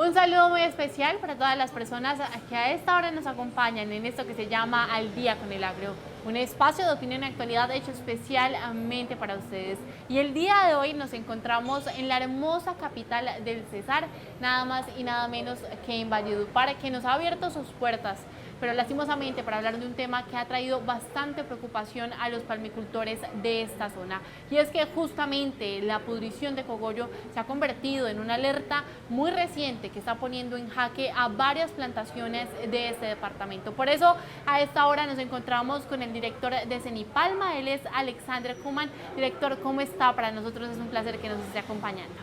Un saludo muy especial para todas las personas que a esta hora nos acompañan en esto que se llama Al Día con el Agro, un espacio de opinión y actualidad hecho especialmente para ustedes. Y el día de hoy nos encontramos en la hermosa capital del Cesar, nada más y nada menos que en Valledupar, que nos ha abierto sus puertas, pero lastimosamente para hablar de un tema que ha traído bastante preocupación a los palmicultores de esta zona. Y es que justamente la pudrición de cogollo se ha convertido en una alerta muy reciente que está poniendo en jaque a varias plantaciones de este departamento. Por eso a esta hora nos encontramos con el director de Cenipalma, él es Alexander Kuman. Director, ¿cómo está? Para nosotros es un placer que nos esté acompañando.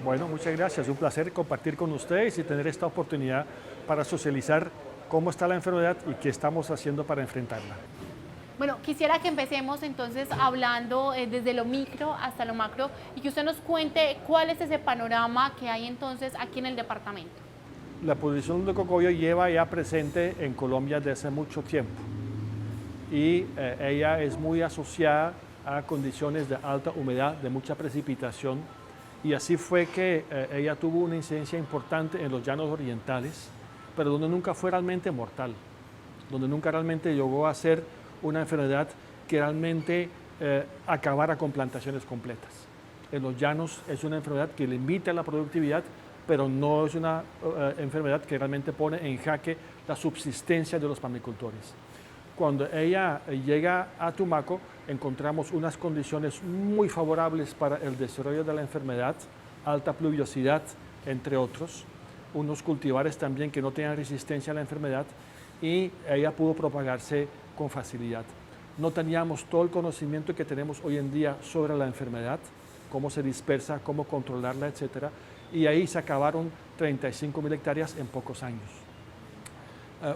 Bueno, muchas gracias, un placer compartir con ustedes y tener esta oportunidad para socializar cómo está la enfermedad y qué estamos haciendo para enfrentarla. Bueno, quisiera que empecemos entonces hablando desde lo micro hasta lo macro y que usted nos cuente cuál es ese panorama que hay entonces aquí en el departamento. La pudrición de cogollo lleva ya presente en Colombia desde hace mucho tiempo y ella es muy asociada a condiciones de alta humedad, de mucha precipitación, y así fue que ella tuvo una incidencia importante en los llanos orientales, pero donde nunca fue realmente mortal, donde nunca realmente llegó a ser una enfermedad que realmente acabara con plantaciones completas. En los llanos es una enfermedad que limita la productividad, pero no es una enfermedad que realmente pone en jaque la subsistencia de los palmicultores. Cuando ella llega a Tumaco, encontramos unas condiciones muy favorables para el desarrollo de la enfermedad, alta pluviosidad, entre otros, unos cultivares también que no tenían resistencia a la enfermedad, y ella pudo propagarse con facilidad. No teníamos todo el conocimiento que tenemos hoy en día sobre la enfermedad, cómo se dispersa, cómo controlarla, etc. Y ahí se acabaron 35.000 hectáreas en pocos años.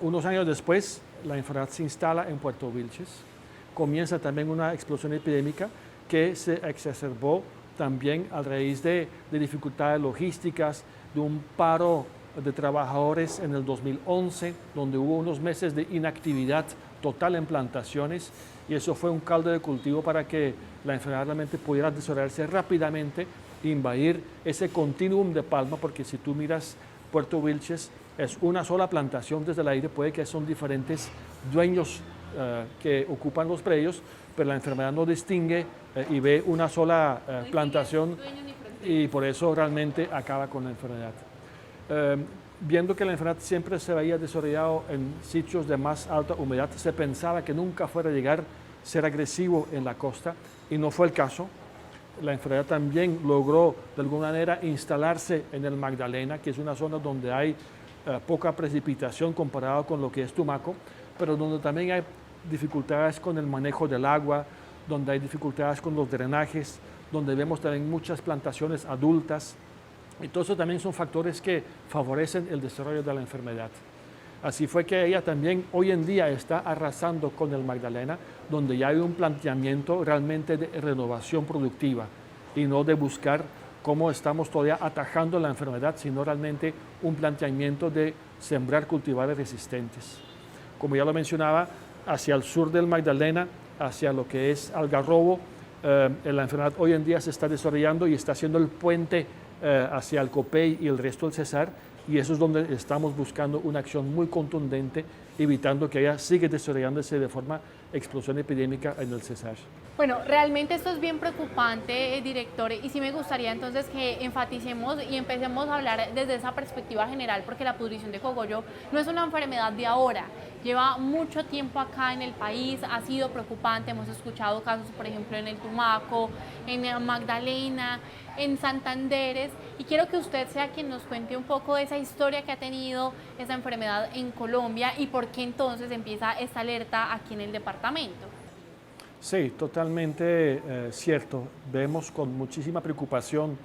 Unos años después, la enfermedad se instala en Puerto Wilches. Comienza también una explosión epidémica que se exacerbó también a raíz de dificultades logísticas, de un paro de trabajadores en el 2011, donde hubo unos meses de inactividad total en plantaciones, y eso fue un caldo de cultivo para que la enfermedad realmente pudiera desarrollarse rápidamente e invadir ese continuum de palma, porque si tú miras Puerto Wilches, es una sola plantación desde el aire, puede que son diferentes dueños que ocupan los predios, pero la enfermedad no distingue y ve una sola plantación, y por eso realmente acaba con la enfermedad. Viendo que la enfermedad siempre se había desarrollado en sitios de más alta humedad, se pensaba que nunca fuera a llegar a ser agresivo en la costa, y no fue el caso. La enfermedad también logró de alguna manera instalarse en el Magdalena, que es una zona donde hay poca precipitación comparado con lo que es Tumaco, pero donde también hay dificultades con el manejo del agua, donde hay dificultades con los drenajes, donde vemos también muchas plantaciones adultas. Y todo eso también son factores que favorecen el desarrollo de la enfermedad. Así fue que ella también hoy en día está arrasando con el Magdalena, donde ya hay un planteamiento realmente de renovación productiva y no de buscar cómo estamos todavía atajando la enfermedad, sino realmente un planteamiento de sembrar cultivares resistentes. Como ya lo mencionaba, hacia el sur del Magdalena, hacia lo que es Algarrobo, la enfermedad hoy en día se está desarrollando y está haciendo el puente hacia el Copey y el resto del Cesar, y eso es donde estamos buscando una acción muy contundente, evitando que ella siga desarrollándose de forma explosión epidémica en el Cesar. Bueno, realmente esto es bien preocupante, director, y sí me gustaría entonces que enfaticemos y empecemos a hablar desde esa perspectiva general, porque la pudrición de cogollo no es una enfermedad de ahora, lleva mucho tiempo acá en el país, ha sido preocupante, hemos escuchado casos, por ejemplo, en el Tumaco, en el Magdalena, en Santanderes, y quiero que usted sea quien nos cuente un poco de esa historia que ha tenido esa enfermedad en Colombia y por qué entonces empieza esta alerta aquí en el departamento. Sí, totalmente cierto. Vemos con muchísima preocupación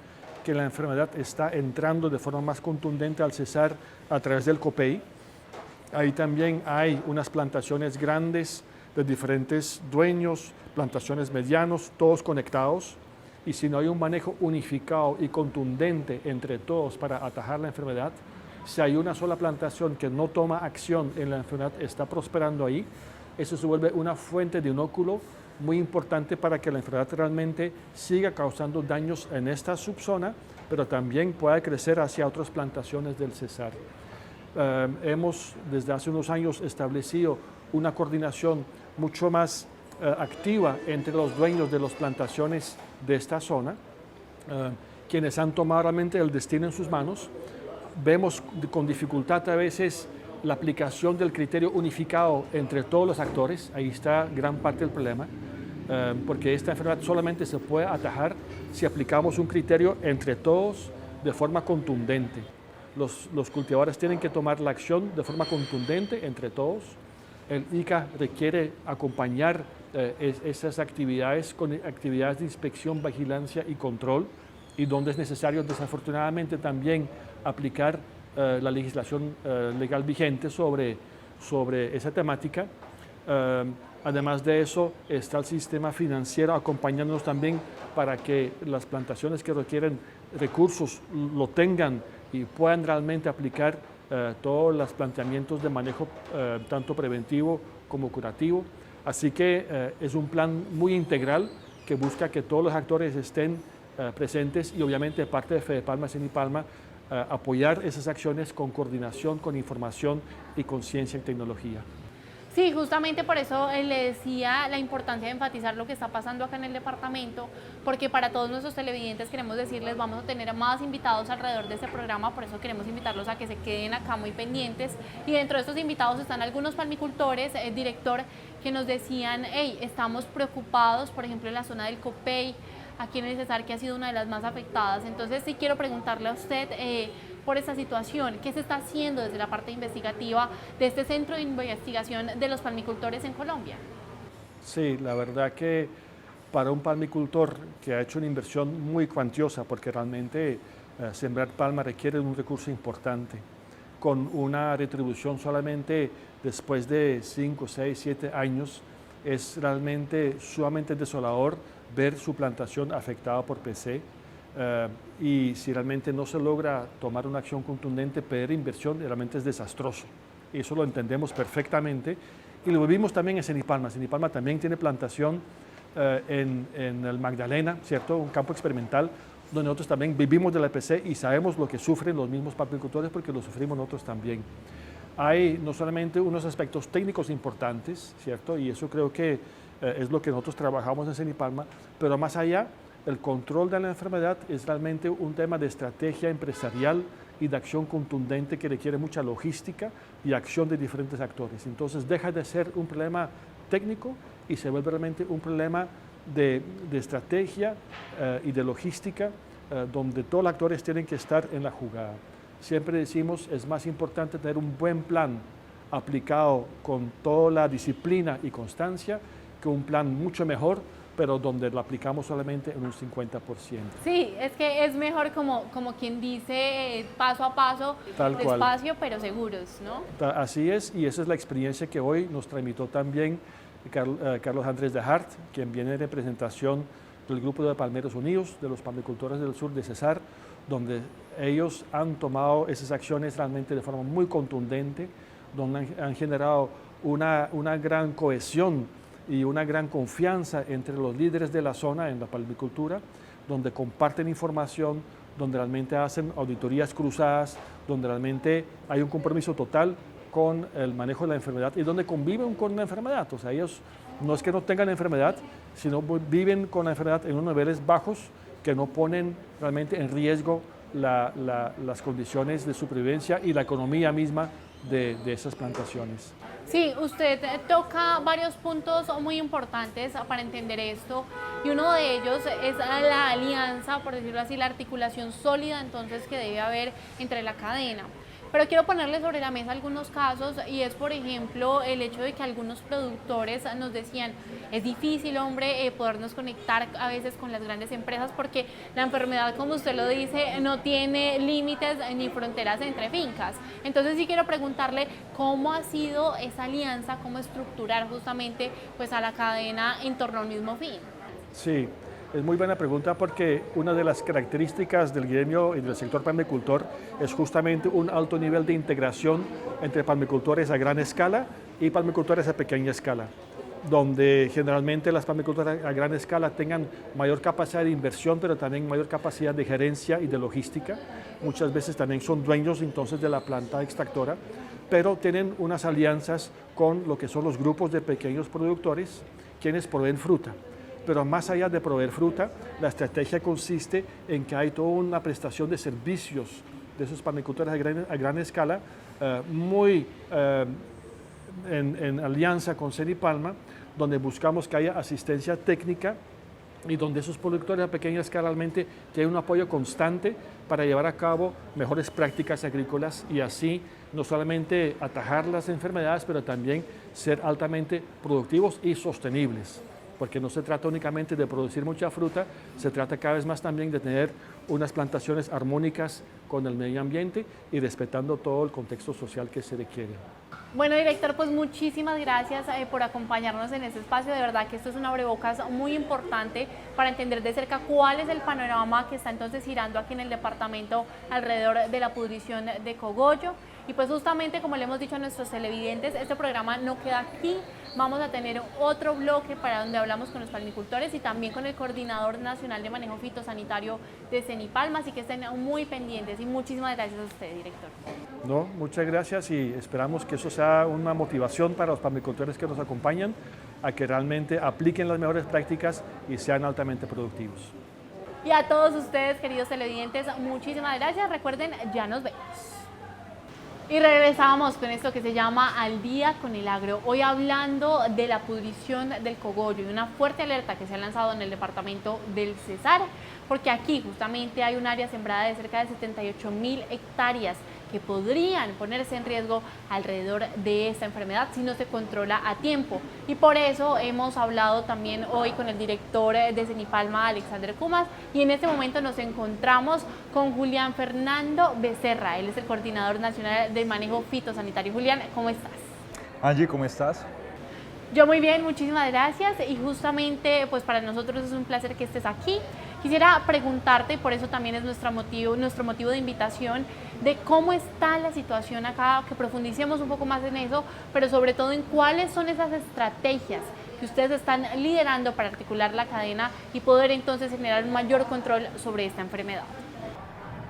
que la enfermedad está entrando de forma más contundente al Cesar a través del Copey. Ahí también hay unas plantaciones grandes de diferentes dueños, plantaciones medianos, todos conectados. Y si no hay un manejo unificado y contundente entre todos para atajar la enfermedad, si hay una sola plantación que no toma acción en la enfermedad, está prosperando ahí, eso se vuelve una fuente de inóculo muy importante para que la enfermedad realmente siga causando daños en esta subzona pero también pueda crecer hacia otras plantaciones del Cesar. Hemos desde hace unos años establecido una coordinación mucho más activa entre los dueños de las plantaciones de esta zona, quienes han tomado realmente el destino en sus manos. Vemos con dificultad a veces la aplicación del criterio unificado entre todos los actores. Ahí está gran parte del problema, porque esta enfermedad solamente se puede atajar si aplicamos un criterio entre todos de forma contundente. Los cultivadores tienen que tomar la acción de forma contundente entre todos. El ICA requiere acompañar esas actividades con actividades de inspección, vigilancia y control, y donde es necesario, desafortunadamente, también aplicar la legislación legal vigente sobre esa temática. Además de eso, está el sistema financiero acompañándonos también para que las plantaciones que requieren recursos lo tengan y puedan realmente aplicar todos los planteamientos de manejo tanto preventivo como curativo. Así que es un plan muy integral que busca que todos los actores estén presentes y obviamente de parte de Fedepalma, Senipalma, apoyar esas acciones con coordinación, con información y con ciencia y tecnología. Sí, justamente por eso le decía la importancia de enfatizar lo que está pasando acá en el departamento, porque para todos nuestros televidentes queremos decirles, vamos a tener a más invitados alrededor de este programa, por eso queremos invitarlos a que se queden acá muy pendientes. Y dentro de estos invitados están algunos palmicultores, director, que nos decían, hey, estamos preocupados, por ejemplo, en la zona del Copey, aquí en el Cesar, que ha sido una de las más afectadas. Entonces sí quiero preguntarle a usted por esta situación, ¿qué se está haciendo desde la parte investigativa de este centro de investigación de los palmicultores en Colombia? Sí, la verdad que para un palmicultor que ha hecho una inversión muy cuantiosa, porque realmente sembrar palma requiere un recurso importante, con una retribución solamente después de 5, 6, 7 años, es realmente sumamente desolador ver su plantación afectada por PC, y si realmente no se logra tomar una acción contundente, perder inversión realmente es desastroso. Eso lo entendemos perfectamente y lo vivimos también en Senipalma. Senipalma también tiene plantación en el Magdalena, ¿cierto? Un campo experimental donde nosotros también vivimos de la EPC y sabemos lo que sufren los mismos palmicultores porque lo sufrimos nosotros también. Hay no solamente unos aspectos técnicos importantes, ¿cierto? Y eso creo que es lo que nosotros trabajamos en Senipalma, pero más allá, el control de la enfermedad es realmente un tema de estrategia empresarial y de acción contundente que requiere mucha logística y acción de diferentes actores. Entonces deja de ser un problema técnico y se vuelve realmente un problema de estrategia y de logística, donde todos los actores tienen que estar en la jugada. Siempre decimos, es más importante tener un buen plan aplicado con toda la disciplina y constancia que un plan mucho mejor, pero donde lo aplicamos solamente en un 50%. Sí, es que es mejor como quien dice, paso a paso, Tal despacio, cual. pero seguros, ¿no? Así es, y esa es la experiencia que hoy nos tramitó también Carlos Andrés de Hart, quien viene en representación del Grupo de Palmeros Unidos, de los palmicultores del sur de Cesar, donde ellos han tomado esas acciones realmente de forma muy contundente, donde han generado una gran cohesión y una gran confianza entre los líderes de la zona en la palmicultura, donde comparten información, donde realmente hacen auditorías cruzadas, donde realmente hay un compromiso total con el manejo de la enfermedad y donde conviven con la enfermedad. O sea, ellos no es que no tengan la enfermedad, sino viven con la enfermedad en unos niveles bajos que no ponen realmente en riesgo las condiciones de supervivencia y la economía misma de esas plantaciones. Sí, usted toca varios puntos muy importantes para entender esto y uno de ellos es la alianza, por decirlo así, la articulación sólida entonces que debe haber entre la cadena. Pero quiero ponerle sobre la mesa algunos casos y es, por ejemplo, el hecho de que algunos productores nos decían, es difícil, hombre, podernos conectar a veces con las grandes empresas porque la enfermedad, como usted lo dice, no tiene límites ni fronteras entre fincas. Entonces sí quiero preguntarle cómo ha sido esa alianza, cómo estructurar justamente pues, a la cadena en torno al mismo fin. Sí. Es muy buena pregunta porque una de las características del gremio y del sector palmicultor es justamente un alto nivel de integración entre palmicultores a gran escala y palmicultores a pequeña escala. donde generalmente las palmicultoras a gran escala tengan mayor capacidad de inversión, pero también mayor capacidad de gerencia y de logística. Muchas veces también son dueños entonces de la planta extractora, pero tienen unas alianzas con lo que son los grupos de pequeños productores, quienes proveen fruta. Pero más allá de proveer fruta, la estrategia consiste en que hay toda una prestación de servicios de esos palmicultores a gran escala, en alianza con Senipalma, donde buscamos que haya asistencia técnica y donde esos productores a pequeña escala realmente tienen un apoyo constante para llevar a cabo mejores prácticas agrícolas y así no solamente atajar las enfermedades, pero también ser altamente productivos y sostenibles. Porque no se trata únicamente de producir mucha fruta, se trata cada vez más también de tener unas plantaciones armónicas con el medio ambiente y respetando todo el contexto social que se requiere. Bueno, director, pues muchísimas gracias por acompañarnos en este espacio. De verdad que esto es un abrebocas muy importante para entender de cerca cuál es el panorama que está entonces girando aquí en el departamento alrededor de la pudrición de cogollo. Y pues justamente como le hemos dicho a nuestros televidentes, este programa no queda aquí. Vamos a tener otro bloque para donde hablamos con los palmicultores y también con el Coordinador Nacional de Manejo Fitosanitario de Senipalma, así que estén muy pendientes y muchísimas gracias a usted, director. No, muchas gracias y esperamos que eso sea una motivación para los palmicultores que nos acompañan a que realmente apliquen las mejores prácticas y sean altamente productivos. Y a todos ustedes, queridos televidentes, muchísimas gracias. Recuerden, ya nos vemos. Y regresamos con esto que se llama Al Día con el Agro. Hoy hablando de la pudrición del cogollo y una fuerte alerta que se ha lanzado en el departamento del Cesar, porque aquí justamente hay un área sembrada de cerca de 78.000 hectáreas que podrían ponerse en riesgo alrededor de esta enfermedad si no se controla a tiempo. Y por eso hemos hablado también hoy con el director de Senipalma, Alexander Kumas, y en este momento nos encontramos con Julián Fernando Becerra. Él es el Coordinador Nacional de Manejo Fitosanitario. Julián, ¿cómo estás? Angie, ¿cómo estás? Yo muy bien, muchísimas gracias, y justamente pues para nosotros es un placer que estés aquí. Quisiera preguntarte, y por eso también es nuestro motivo de invitación, de cómo está la situación acá, que profundicemos un poco más en eso, pero sobre todo en cuáles son esas estrategias que ustedes están liderando para articular la cadena y poder entonces generar un mayor control sobre esta enfermedad.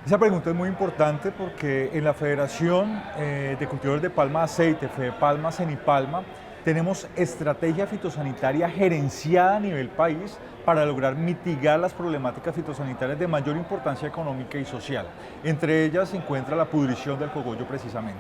Esa pregunta es muy importante porque en la Federación de Cultivadores de Palma de Aceite, FEDEPALMA, Senipalma, tenemos estrategia fitosanitaria gerenciada a nivel país para lograr mitigar las problemáticas fitosanitarias de mayor importancia económica y social. Entre ellas se encuentra la pudrición del cogollo precisamente.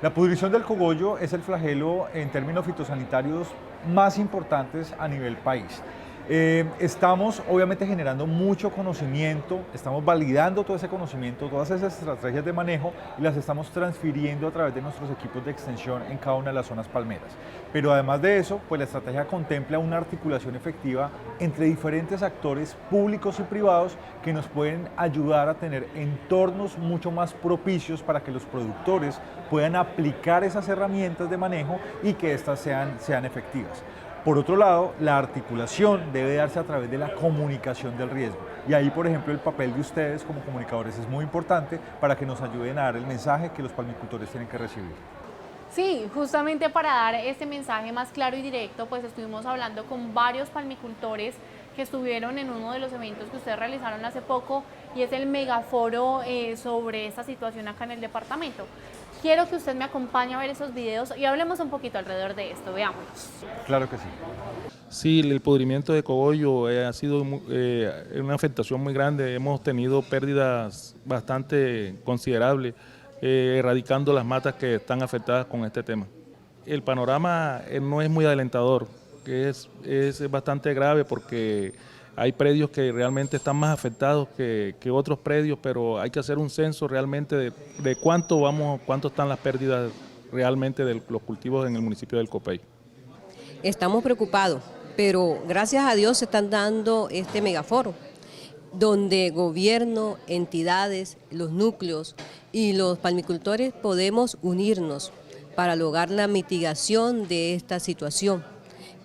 La pudrición del cogollo es el flagelo en términos fitosanitarios más importantes a nivel país. Estamos obviamente generando mucho conocimiento, estamos validando todo ese conocimiento, todas esas estrategias de manejo y las estamos transfiriendo a través de nuestros equipos de extensión en cada una de las zonas palmeras. Pero además de eso, pues la estrategia contempla una articulación efectiva entre diferentes actores públicos y privados que nos pueden ayudar a tener entornos mucho más propicios para que los productores puedan aplicar esas herramientas de manejo y que éstas sean efectivas. Por otro lado, la articulación debe darse a través de la comunicación del riesgo. Y ahí, por ejemplo, el papel de ustedes como comunicadores es muy importante para que nos ayuden a dar el mensaje que los palmicultores tienen que recibir. Sí, justamente para dar este mensaje más claro y directo, pues estuvimos hablando con varios palmicultores que estuvieron en uno de los eventos que ustedes realizaron hace poco, y es el megaforo sobre esta situación acá en el departamento. Quiero que usted me acompañe a ver esos videos y hablemos un poquito alrededor de esto, veámonos. Claro que sí. Sí, el pudrimiento de cogollo ha sido una afectación muy grande. Hemos tenido pérdidas bastante considerables, erradicando las matas que están afectadas con este tema. El panorama no es muy alentador, que es bastante grave porque hay predios que realmente están más afectados que otros predios, pero hay que hacer un censo realmente de cuánto están las pérdidas realmente de los cultivos en el municipio del Copey. Estamos preocupados, pero gracias a Dios se están dando este megaforo, donde gobierno, entidades, los núcleos y los palmicultores podemos unirnos para lograr la mitigación de esta situación,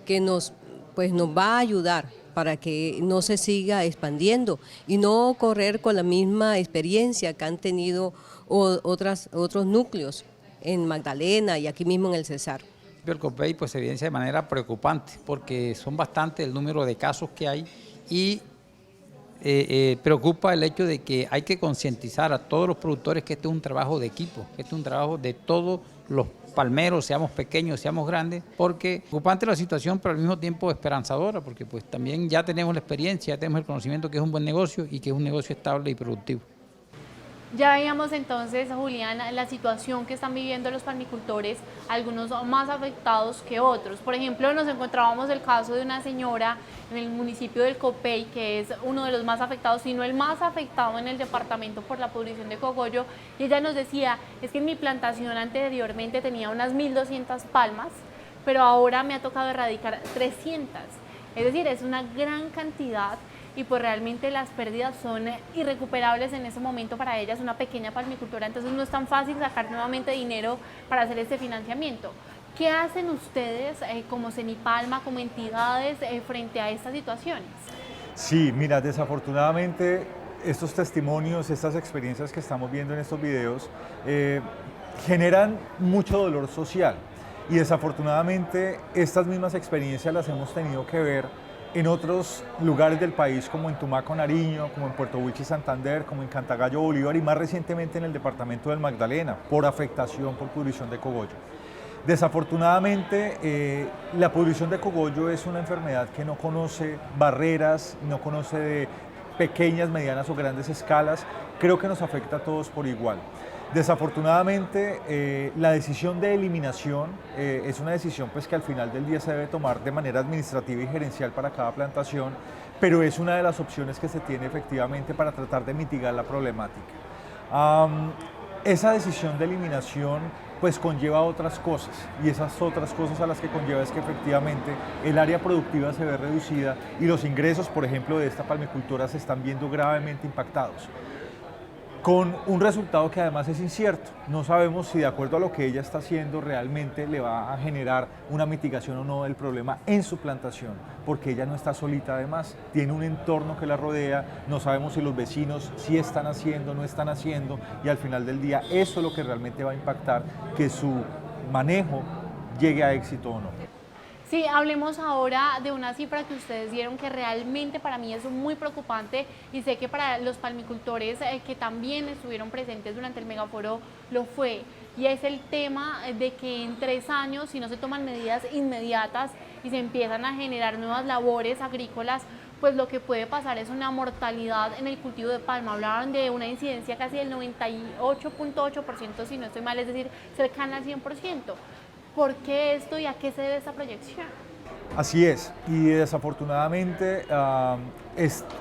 que nos va a ayudar para que no se siga expandiendo y no correr con la misma experiencia que han tenido otros núcleos en Magdalena y aquí mismo en el Cesar. El COPEI pues se evidencia de manera preocupante porque son bastante el número de casos que hay y preocupa el hecho de que hay que concientizar a todos los productores que este es un trabajo de equipo, que este es un trabajo de todos los palmeros, seamos pequeños, seamos grandes, porque preocupante la situación, pero al mismo tiempo esperanzadora, porque pues también ya tenemos la experiencia, ya tenemos el conocimiento que es un buen negocio y que es un negocio estable y productivo. Ya veíamos entonces, Julián, la situación que están viviendo los palmicultores, algunos más afectados que otros. Por ejemplo, nos encontrábamos el caso de una señora en el municipio del Copey, que es uno de los más afectados, si no el más afectado en el departamento por la pudrición de cogollo, y ella nos decía, es que en mi plantación anteriormente tenía unas 1.200 palmas, pero ahora me ha tocado erradicar 300. Es decir, es una gran cantidad y pues realmente las pérdidas son irrecuperables en ese momento para ellas, una pequeña palmicultura, entonces no es tan fácil sacar nuevamente dinero para hacer este financiamiento. ¿Qué hacen ustedes como Cenipalma, como entidades frente a estas situaciones? Sí, mira, desafortunadamente estos testimonios, estas experiencias que estamos viendo en estos videos generan mucho dolor social y desafortunadamente estas mismas experiencias las hemos tenido que ver en otros lugares del país, como en Tumaco, Nariño, como en Puerto Wilches, Santander, como en Cantagallo, Bolívar y más recientemente en el departamento del Magdalena, por afectación por pudrición de cogollo. Desafortunadamente, la pudrición de cogollo es una enfermedad que no conoce barreras, no conoce de pequeñas, medianas o grandes escalas. Creo que nos afecta a todos por igual. Desafortunadamente, la decisión de eliminación es una decisión pues, que al final del día se debe tomar de manera administrativa y gerencial para cada plantación, pero es una de las opciones que se tiene efectivamente para tratar de mitigar la problemática. Esa decisión de eliminación pues conlleva otras cosas y esas otras cosas a las que conlleva es que efectivamente el área productiva se ve reducida y los ingresos, por ejemplo, de esta palmicultura se están viendo gravemente impactados, con un resultado que además es incierto. No sabemos si de acuerdo a lo que ella está haciendo realmente le va a generar una mitigación o no del problema en su plantación, porque ella no está solita además, tiene un entorno que la rodea, no sabemos si los vecinos sí están haciendo, no están haciendo, y al final del día eso es lo que realmente va a impactar que su manejo llegue a éxito o no. Sí, hablemos ahora de una cifra que ustedes dieron que realmente para mí es muy preocupante y sé que para los palmicultores que también estuvieron presentes durante el megaforo lo fue, y es el tema de que en 3 años, si no se toman medidas inmediatas y se empiezan a generar nuevas labores agrícolas, pues lo que puede pasar es una mortalidad en el cultivo de palma. Hablaban de una incidencia casi del 98.8%, si no estoy mal, es decir, cercana al 100%. ¿Por qué esto y a qué se debe esta proyección? Así es, y desafortunadamente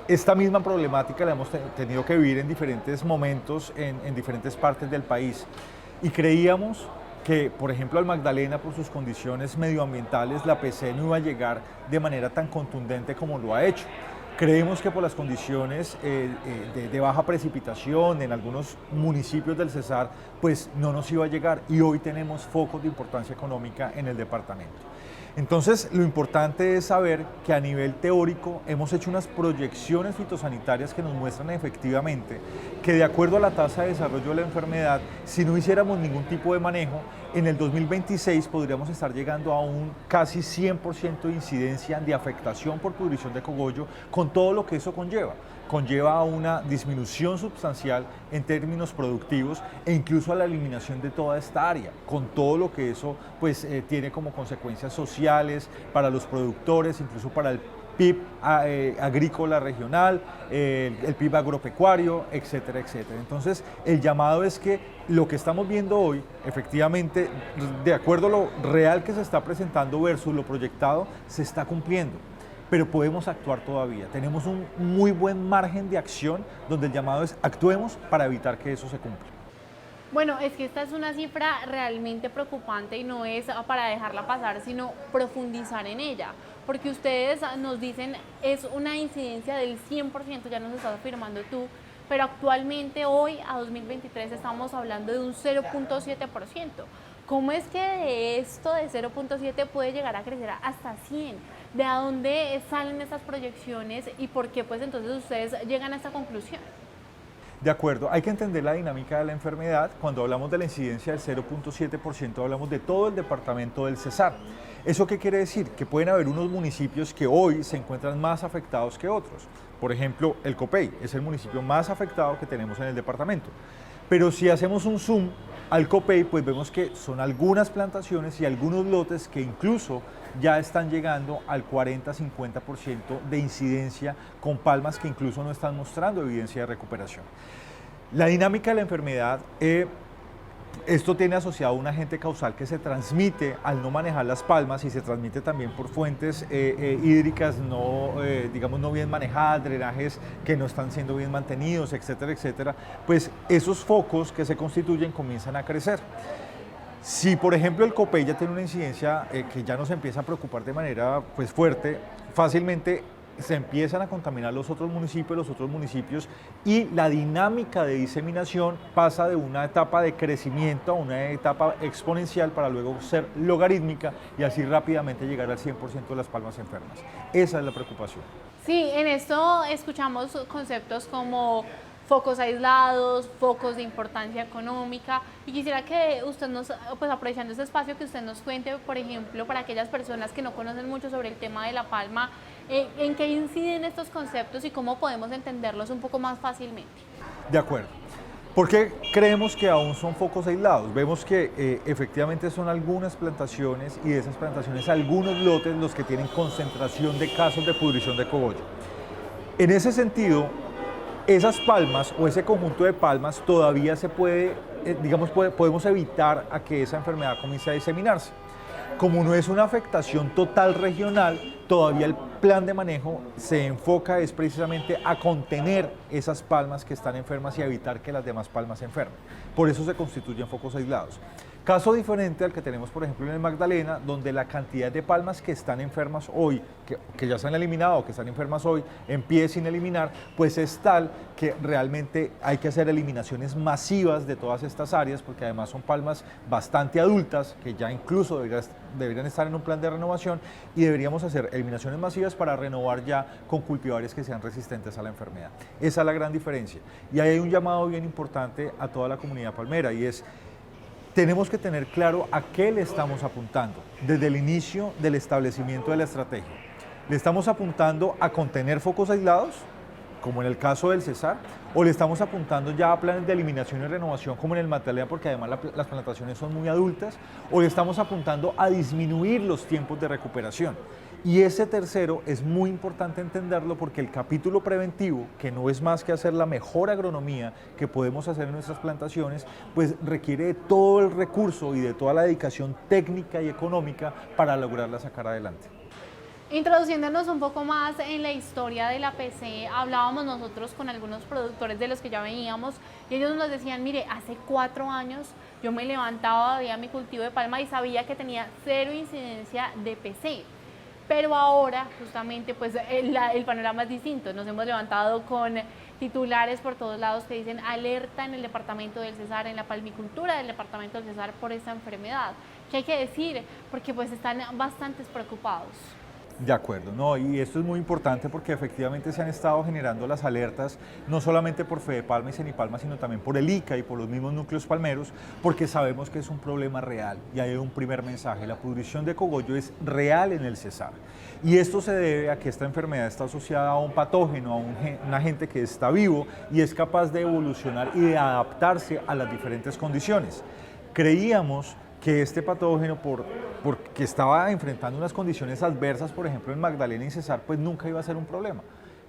esta misma problemática la hemos tenido que vivir en diferentes momentos en diferentes partes del país, y creíamos que, por ejemplo, al Magdalena, por sus condiciones medioambientales, la PC no iba a llegar de manera tan contundente como lo ha hecho. Creemos que por las condiciones de baja precipitación en algunos municipios del Cesar, pues no nos iba a llegar, y hoy tenemos focos de importancia económica en el departamento. Entonces, lo importante es saber que a nivel teórico hemos hecho unas proyecciones fitosanitarias que nos muestran efectivamente que de acuerdo a la tasa de desarrollo de la enfermedad, si no hiciéramos ningún tipo de manejo, en el 2026 podríamos estar llegando a un casi 100% de incidencia de afectación por pudrición de cogollo, con todo lo que eso conlleva. Conlleva a una disminución sustancial en términos productivos e incluso a la eliminación de toda esta área, con todo lo que eso pues, tiene como consecuencias sociales para los productores, incluso para el PIB agrícola regional, el PIB agropecuario, etcétera, etcétera. Entonces, el llamado es que lo que estamos viendo hoy, efectivamente, de acuerdo a lo real que se está presentando versus lo proyectado, se está cumpliendo. Pero podemos actuar todavía. Tenemos un muy buen margen de acción donde el llamado es actuemos para evitar que eso se cumpla. Bueno, es que esta es una cifra realmente preocupante y no es para dejarla pasar, sino profundizar en ella. Porque ustedes nos dicen es una incidencia del 100%, ya nos estás afirmando tú, pero actualmente hoy a 2023 estamos hablando de un 0.7%. ¿Cómo es que de esto de 0.7 puede llegar a crecer hasta 100? ¿De dónde salen estas proyecciones y por qué pues entonces ustedes llegan a esta conclusión? De acuerdo, hay que entender la dinámica de la enfermedad. Cuando hablamos de la incidencia del 0.7%, hablamos de todo el departamento del Cesar. ¿Eso qué quiere decir? Que pueden haber unos municipios que hoy se encuentran más afectados que otros. Por ejemplo, el Copey es el municipio más afectado que tenemos en el departamento. Pero si hacemos un zoom al Copey, pues vemos que son algunas plantaciones y algunos lotes que incluso ya están llegando al 40-50% de incidencia, con palmas que incluso no están mostrando evidencia de recuperación. La dinámica de la enfermedad, esto tiene asociado un agente causal que se transmite al no manejar las palmas y se transmite también por fuentes hídricas digamos, no bien manejadas, drenajes que no están siendo bien mantenidos, etcétera, etcétera. Pues esos focos que se constituyen comienzan a crecer. Si, por ejemplo, el Copey ya tiene una incidencia que ya nos empieza a preocupar de manera pues, fuerte, fácilmente se empiezan a contaminar los otros municipios y la dinámica de diseminación pasa de una etapa de crecimiento a una etapa exponencial para luego ser logarítmica y así rápidamente llegar al 100% de las palmas enfermas. Esa es la preocupación. Sí, en esto escuchamos conceptos como focos aislados, focos de importancia económica, y quisiera que usted nos, pues aprovechando este espacio, que usted nos cuente, por ejemplo, para aquellas personas que no conocen mucho sobre el tema de la palma, en qué inciden estos conceptos y cómo podemos entenderlos un poco más fácilmente. De acuerdo. ¿Por qué creemos que aún son focos aislados? Vemos que efectivamente son algunas plantaciones y de esas plantaciones algunos lotes los que tienen concentración de casos de pudrición de cogollo. En ese sentido, esas palmas o ese conjunto de palmas todavía se puede, podemos evitar a que esa enfermedad comience a diseminarse. Como no es una afectación total regional, todavía el plan de manejo se enfoca es precisamente a contener esas palmas que están enfermas y a evitar que las demás palmas se enfermen. Por eso se constituyen focos aislados. Caso diferente al que tenemos, por ejemplo, en el Magdalena, donde la cantidad de palmas que están enfermas hoy, que ya se han eliminado o que están enfermas hoy, en pie sin eliminar, pues es tal que realmente hay que hacer eliminaciones masivas de todas estas áreas, porque además son palmas bastante adultas, que ya incluso deberían estar en un plan de renovación, y deberíamos hacer eliminaciones masivas para renovar ya con cultivares que sean resistentes a la enfermedad. Esa es la gran diferencia. Y ahí hay un llamado bien importante a toda la comunidad palmera, y es: tenemos que tener claro a qué le estamos apuntando desde el inicio del establecimiento de la estrategia. ¿Le estamos apuntando a contener focos aislados, como en el caso del Cesar, o le estamos apuntando ya a planes de eliminación y renovación, como en el Magdalena, porque además las plantaciones son muy adultas, o le estamos apuntando a disminuir los tiempos de recuperación? Y ese tercero es muy importante entenderlo, porque el capítulo preventivo, que no es más que hacer la mejor agronomía que podemos hacer en nuestras plantaciones, pues requiere de todo el recurso y de toda la dedicación técnica y económica para lograrla sacar adelante. Introduciéndonos un poco más en la historia de la PC, hablábamos nosotros con algunos productores de los que ya veníamos y ellos nos decían: mire, hace 4 años yo me levantaba, veía mi cultivo de palma y sabía que tenía 0 incidencia de PC. Pero ahora, justamente, pues el panorama es distinto. Nos hemos levantado con titulares por todos lados que dicen alerta en el departamento del Cesar, en la palmicultura del departamento del Cesar por esta enfermedad. ¿Qué hay que decir? Porque pues están bastante preocupados. De acuerdo, no, y esto es muy importante porque efectivamente se han estado generando las alertas, no solamente por Fedepalma y Cenipalma, sino también por el ICA y por los mismos núcleos palmeros, porque sabemos que es un problema real. Y hay un primer mensaje: la pudrición de cogollo es real en el Cesar. Y esto se debe a que esta enfermedad está asociada a un patógeno, a un agente que está vivo y es capaz de evolucionar y de adaptarse a las diferentes condiciones. Creíamos que este patógeno, porque estaba enfrentando unas condiciones adversas, por ejemplo en Magdalena y Cesar, pues nunca iba a ser un problema.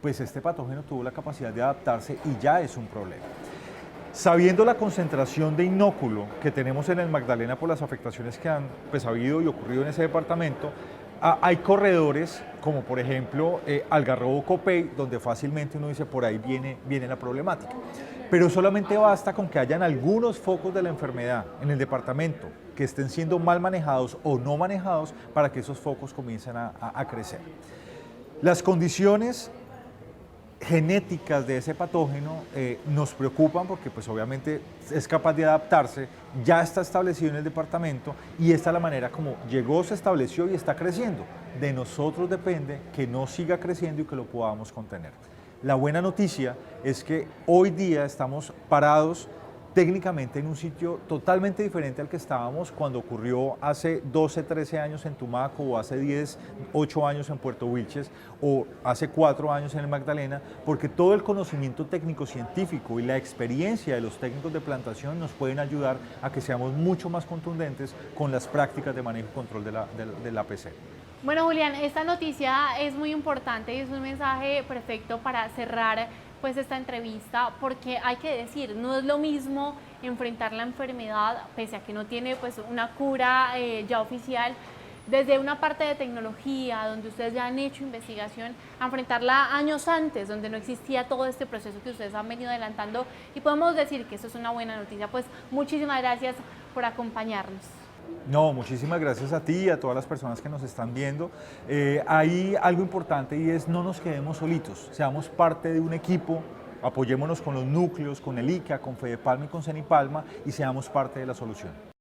Pues este patógeno tuvo la capacidad de adaptarse y ya es un problema. Sabiendo la concentración de inóculo que tenemos en el Magdalena por las afectaciones que han habido y ocurrido en ese departamento, hay corredores como por ejemplo Algarrobo Copey, donde fácilmente uno dice por ahí viene la problemática. Pero solamente basta con que hayan algunos focos de la enfermedad en el departamento que estén siendo mal manejados o no manejados para que esos focos comiencen a crecer. Las condiciones genéticas de ese patógeno nos preocupan porque pues obviamente es capaz de adaptarse, ya está establecido en el departamento y esta es la manera como llegó, se estableció y está creciendo. De nosotros depende que no siga creciendo y que lo podamos contener. La buena noticia es que hoy día estamos parados técnicamente en un sitio totalmente diferente al que estábamos cuando ocurrió hace 12, 13 años en Tumaco, o hace 10, 8 años en Puerto Wilches, o hace 4 años en el Magdalena, porque todo el conocimiento técnico-científico y la experiencia de los técnicos de plantación nos pueden ayudar a que seamos mucho más contundentes con las prácticas de manejo y control del APC. Bueno, Julián, esta noticia es muy importante y es un mensaje perfecto para cerrar pues esta entrevista, porque hay que decir, no es lo mismo enfrentar la enfermedad, pese a que no tiene pues una cura ya oficial, desde una parte de tecnología, donde ustedes ya han hecho investigación, a enfrentarla años antes, donde no existía todo este proceso que ustedes han venido adelantando, y podemos decir que eso es una buena noticia. Pues muchísimas gracias por acompañarnos. No, muchísimas gracias a ti y a todas las personas que nos están viendo. Hay algo importante y es no nos quedemos solitos, seamos parte de un equipo, apoyémonos con los núcleos, con el ICA, con Fedepalma y con Cenipalma y seamos parte de la solución.